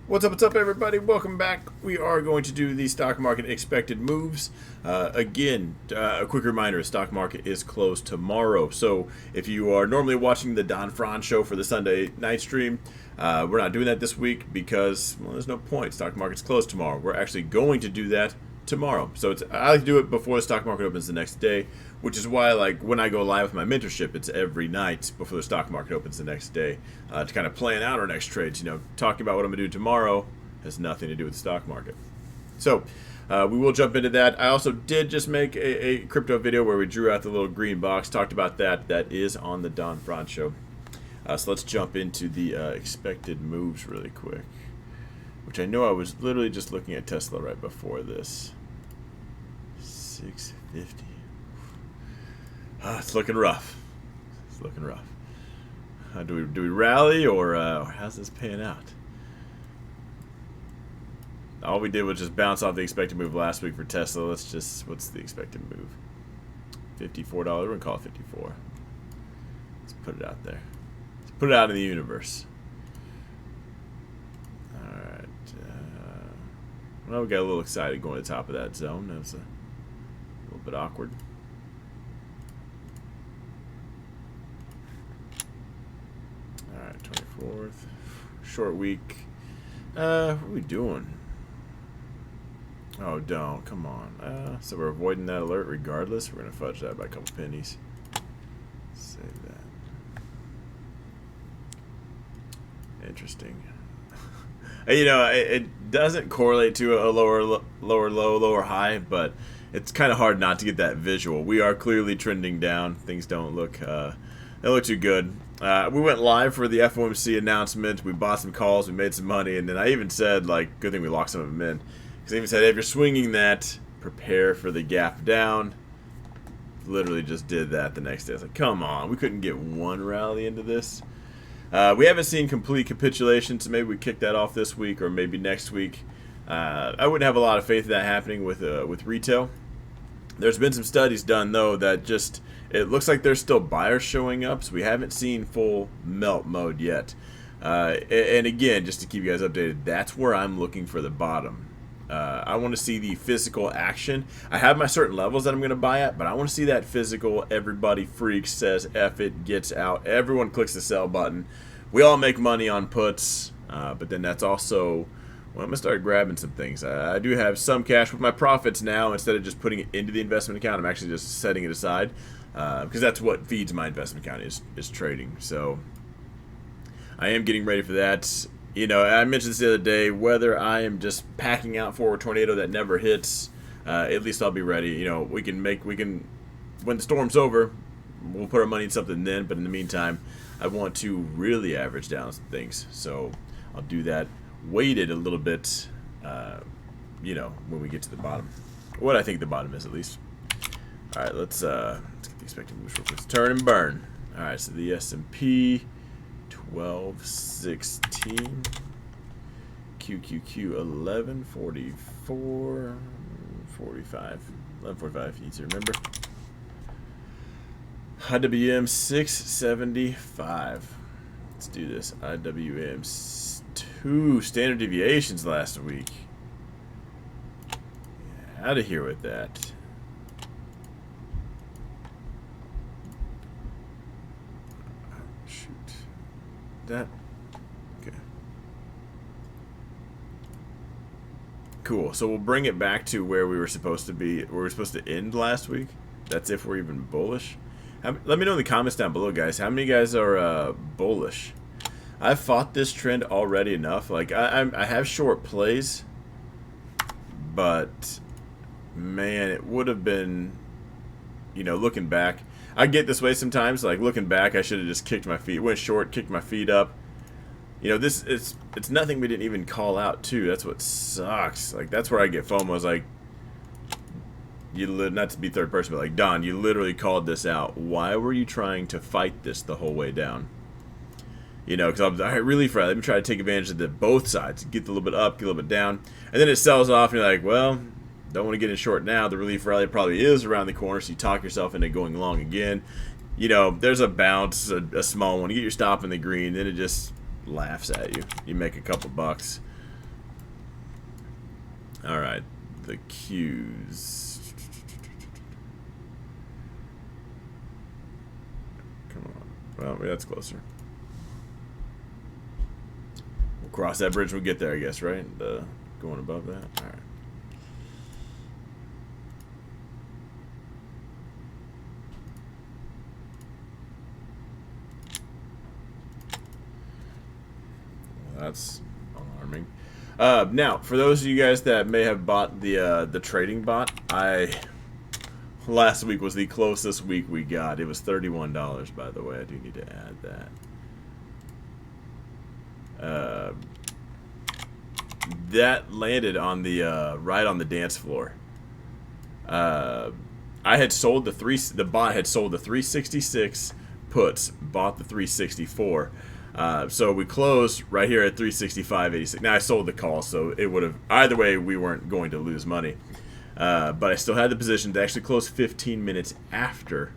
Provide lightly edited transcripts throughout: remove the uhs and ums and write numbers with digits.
What's up, everybody? Welcome back. We are going to do the stock market expected moves. A quick reminder, stock market is closed tomorrow. So if you are normally watching the Don Fran show for the Sunday night stream, we're not doing that this week because, well, there's no point. Stock market's closed tomorrow. We're actually going to do that tomorrow. So I like to do it before the stock market opens the next day, which is why, like, when I go live with my mentorship, it's every night before the stock market opens the next day, to kind of plan out our next trades. Talking about what I'm going to do tomorrow has nothing to do with the stock market. So we will jump into that. I also did just make a crypto video where we drew out the little green box, talked about that. That is on the Don Fran show. So let's jump into the expected moves really quick, which I know I was literally just looking at Tesla right before this. 650. It's looking rough. It's looking rough. Do we rally or how's this paying out? All we did was just bounce off the expected move last week for Tesla. What's the expected move? $54. We're gonna call it 54. Let's put it out there. Let's put it out in the universe. All right. Well, we got a little excited going to the top of that zone. That was a little bit awkward. Alright, 24th. Short week. What are we doing? Oh, don't. Come on. So we're avoiding that alert regardless. We're going to fudge that by a couple pennies. Save that. Interesting. It doesn't correlate to a lower low, lower high, but it's kind of hard not to get that visual. We are clearly trending down. Things don't look too good. We went live for the FOMC announcement. We bought some calls. We made some money, and then I even said, like, good thing we locked some of them in. Because I even said, hey, if you're swinging that, prepare for the gap down. Literally just did that the next day. I was like, come on, we couldn't get one rally into this. We haven't seen complete capitulation, so maybe we kick that off this week or maybe next week. I wouldn't have a lot of faith in that happening with retail. There's been some studies done, though, that just it looks like there's still buyers showing up, so we haven't seen full melt mode yet. And again, just to keep you guys updated, that's where I'm looking for the bottom. I want to see the physical action. I have my certain levels that I'm going to buy at, but I want to see that physical. Everybody freaks, says F it, gets out. Everyone clicks the sell button. We all make money on puts, but then that's also... Well, I'm going to start grabbing some things. I do have some cash with my profits now. Instead of just putting it into the investment account, I'm actually just setting it aside because that's what feeds my investment account is trading. So I am getting ready for that. I mentioned this the other day, whether I am just packing out for a tornado that never hits, at least I'll be ready. We can, when the storm's over, we'll put our money in something then, but in the meantime, I want to really average down some things. So I'll do that. Weighted a little bit, when we get to the bottom. What I think the bottom is, at least. All right, let's get the expected moves real quick. Let's turn and burn. All right, so the S&P 1216, QQQ 1144, 45, 1145. Easy to remember. IWM 675. Let's do this. IWM 2 standard deviations last week. Out of here with that. Shoot. That. Okay. Cool. So we'll bring it back to where we were supposed to be, where we were supposed to end last week. That's if we're even bullish. Let me know in the comments down below, guys. How many guys are bullish? I've fought this trend already enough. Like, I have short plays, but man, it would have been, looking back. I get this way sometimes. Like, looking back, I should have just kicked my feet, went short, kicked my feet up. It's nothing we didn't even call out too. That's what sucks. Like, that's where I get FOMO. It's like, not to be third person, but like, Don, you literally called this out. Why were you trying to fight this the whole way down? Because I'm really fried. Let me try to take advantage of both sides. Get a little bit up, get a little bit down. And then it sells off, and you're like, well, don't want to get in short now. The relief rally probably is around the corner, so you talk yourself into going long again. There's a bounce, a small one. You get your stop in the green, then it just laughs at you. You make a couple bucks. All right, the Qs. Come on. Well, that's closer. We'll cross that bridge when we get there, I guess, right? Going above that. All right. That's alarming. Now, for those of you guys that may have bought the trading bot, last week was the closest week we got. It was $31, by the way. I do need to add that. That landed on the right on the dance floor. I had sold the bot had sold the 366 puts, bought the 364. So we closed right here at 365.86. Now I sold the call, so it would have either way we weren't going to lose money. But I still had the position to actually close 15 minutes after,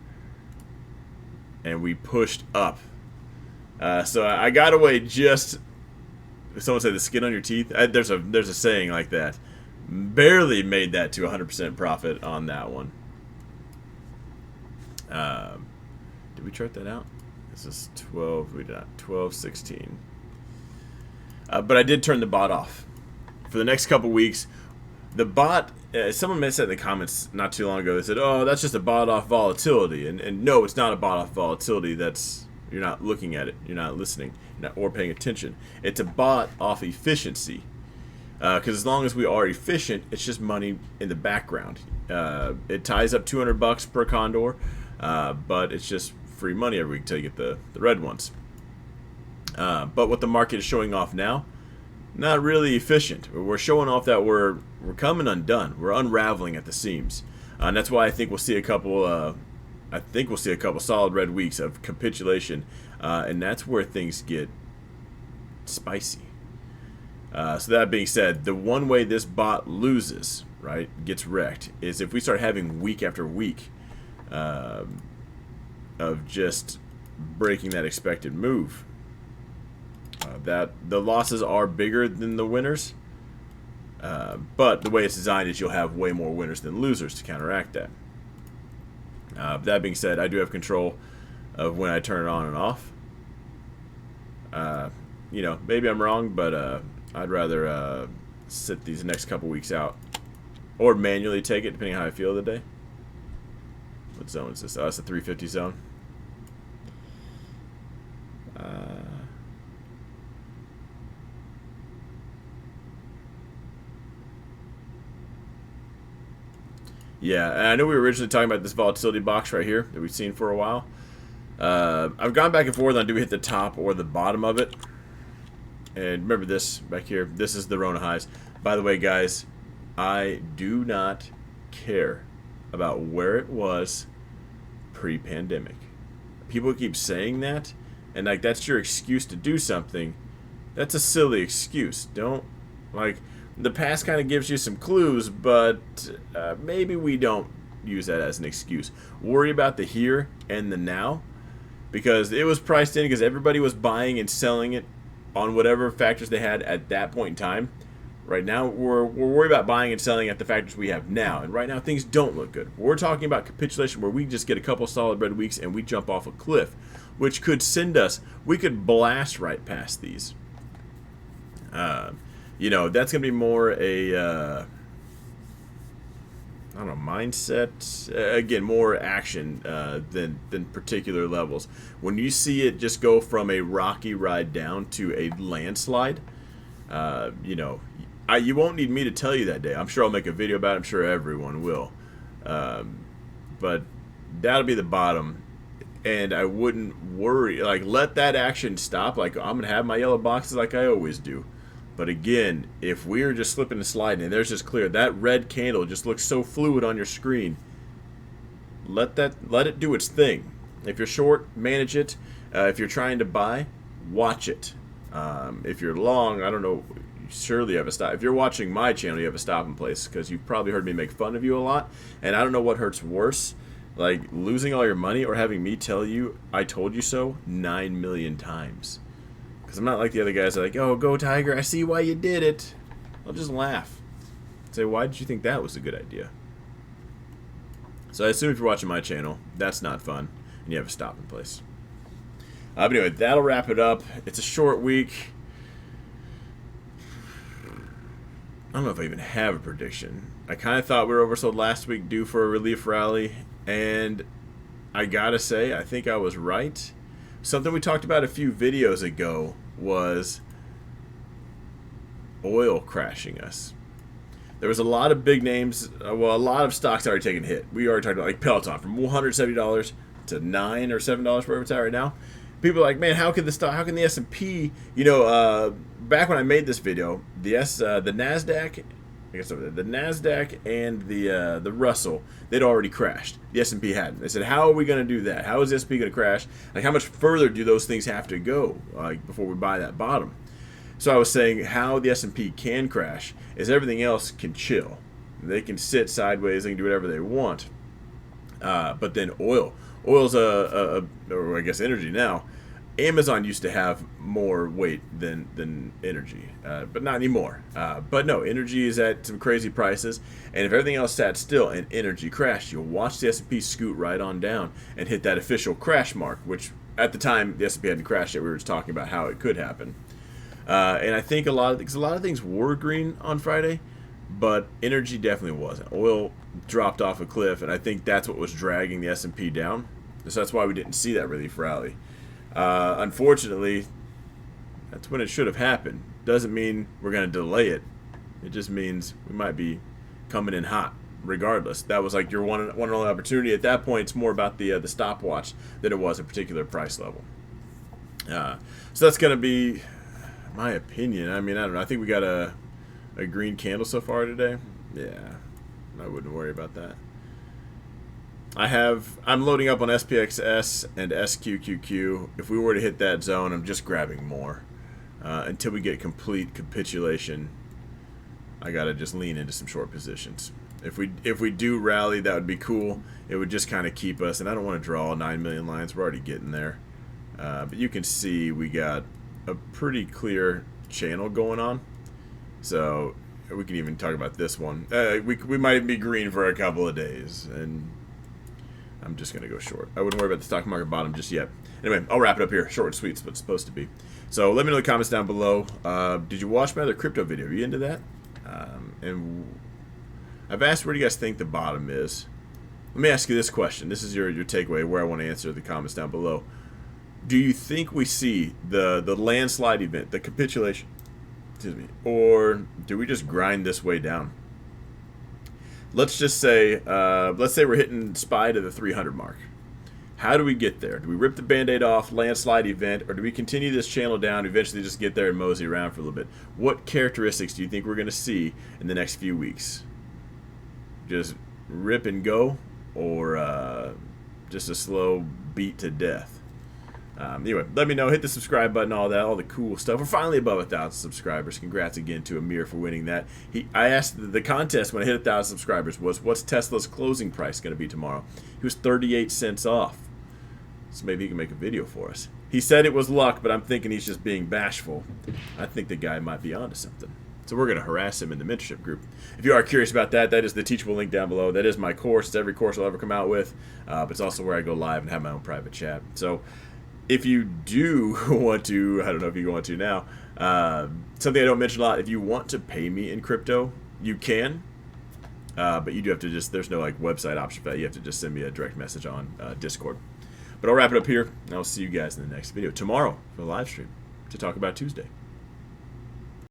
and we pushed up. So I got away just. Someone said the skin on your teeth. There's a saying like that. Barely made that to 100% profit on that one. Did we chart that out? This is 12. We did not 12.16. But I did turn the bot off for the next couple weeks. The bot. Someone said in the comments not too long ago. They said, "Oh, that's just a bot off volatility," and no, it's not a bot off volatility. That's you're not looking at it. You're not listening. Or paying attention. It's a bot off efficiency, because as long as we are efficient, it's just money in the background. It ties up $200 per condor, but it's just free money every week until you get the red ones. But what the market is showing off now, not really efficient. We're showing off that we're coming undone. We're unraveling at the seams, and that's why I think we'll see a couple. Solid red weeks of capitulation, and that's where things get spicy. So that being said, the one way this bot loses, right, gets wrecked, is if we start having week after week of just breaking that expected move. That the losses are bigger than the winners, but the way it's designed is you'll have way more winners than losers to counteract that. That being said, I do have control of when I turn it on and off. Maybe I'm wrong, but I'd rather sit these next couple weeks out, or manually take it depending on how I feel the day. What zone is this? Oh, it's the 350 zone. Yeah, and I know we were originally talking about this volatility box right here that we've seen for a while. I've gone back and forth on do we hit the top or the bottom of it. And remember this back here. This is the Rona highs. By the way, guys, I do not care about where it was pre-pandemic. People keep saying that, and like that's your excuse to do something. That's a silly excuse. Don't the past kind of gives you some clues, but maybe we don't use that as an excuse. Worry about the here and the now, because it was priced in because everybody was buying and selling it on whatever factors they had at that point in time. Right now, we're worried about buying and selling at the factors we have now, and right now things don't look good. We're talking about capitulation where we just get a couple solid red weeks and we jump off a cliff, which could send us. We could blast right past these. That's going to be more a, mindset. Again, more action than particular levels. When you see it just go from a rocky ride down to a landslide, you won't need me to tell you that day. I'm sure I'll make a video about it. I'm sure everyone will. But that'll be the bottom. And I wouldn't worry. Let that action stop. I'm going to have my yellow boxes like I always do. But again, if we're just slipping and sliding and there's just clear, that red candle just looks so fluid on your screen. Let it do its thing. If you're short, manage it. If you're trying to buy, watch it. If you're long, I don't know, surely you have a stop. If you're watching my channel, you have a stopping place because you've probably heard me make fun of you a lot. And I don't know what hurts worse, losing all your money or having me tell you I told you so 9 million times. Because I'm not like the other guys that are like, oh, go Tiger, I see why you did it. I'll just laugh. Say, why did you think that was a good idea? So I assume if you're watching my channel, that's not fun, and you have a stopping place. But anyway, that'll wrap it up. It's a short week. I don't know if I even have a prediction. I kind of thought we were oversold last week due for a relief rally, and I gotta say, I think I was right. Something we talked about a few videos ago was oil crashing us. There was a lot of big names, well, a lot of stocks already taken a hit. We already talked about like Peloton from $170 to $9 or $7 wherever it's at right now. People are like, man, how can the S&P, back when I made this video, the Nasdaq, I guess the Nasdaq and the Russell, they'd already crashed. The S&P hadn't. They said, how are we going to do that? How is the S&P going to crash? Like, how much further do those things have to go before we buy that bottom? So I was saying how the S&P can crash is everything else can chill. They can sit sideways. They can do whatever they want. But then oil's or I guess energy now. Amazon used to have more weight than energy, but not anymore. But no, energy is at some crazy prices, and if everything else sat still and energy crashed, you'll watch the S&P scoot right on down and hit that official crash mark, which at the time the S&P hadn't crashed yet. We were just talking about how it could happen. And I think a lot of things were green on Friday, but energy definitely wasn't. Oil dropped off a cliff, and I think that's what was dragging the S&P down. So that's why we didn't see that relief rally. Unfortunately, that's when it should have happened. Doesn't mean we're going to delay it. It just means we might be coming in hot regardless. That was like your one and only opportunity. At that point, it's more about the stopwatch than it was a particular price level. So that's going to be my opinion. I mean, I don't know. I think we got a green candle so far today. Yeah, I wouldn't worry about that. I'm loading up on SPXS and SQQQ. If we were to hit that zone, I'm just grabbing more. Until we get complete capitulation, I gotta just lean into some short positions. If we do rally, that would be cool. It would just kind of keep us, and I don't want to draw 9 million lines. We're already getting there. But you can see we got a pretty clear channel going on. So we can even talk about this one. We might even be green for a couple of days, and I'm just going to go short. I wouldn't worry about the stock market bottom just yet. Anyway, I'll wrap it up here. Short and sweet is what it's supposed to be. So let me know in the comments down below. Did you watch my other crypto video? Are you into that? And I've asked where do you guys think the bottom is. Let me ask you this question. This is your takeaway where I want to answer the comments down below. Do you think we see the landslide event, the capitulation, excuse me, or do we just grind this way down? Let's just say, we're hitting SPY to the 300 mark. How do we get there? Do we rip the Band-Aid off, landslide event, or do we continue this channel down, eventually just get there and mosey around for a little bit? What characteristics do you think we're going to see in the next few weeks? Just rip and go, or just a slow beat to death? Anyway, let me know. Hit the subscribe button, all that, all the cool stuff. We're finally above 1,000 subscribers. Congrats again to Amir for winning that. I asked the contest when I hit 1,000 subscribers was, what's Tesla's closing price going to be tomorrow? He was 38 cents off. So maybe he can make a video for us. He said it was luck, but I'm thinking he's just being bashful. I think the guy might be onto something. So we're going to harass him in the mentorship group. If you are curious about that, that is the teachable link down below. That is my course. It's every course I'll ever come out with. But it's also where I go live and have my own private chat. So if you do want to, I don't know if you want to now, something I don't mention a lot, if you want to pay me in crypto, you can. But you do have to there's no like website option for that. You have to just send me a direct message on Discord. But I'll wrap it up here, and I'll see you guys in the next video tomorrow for the live stream to talk about Tuesday.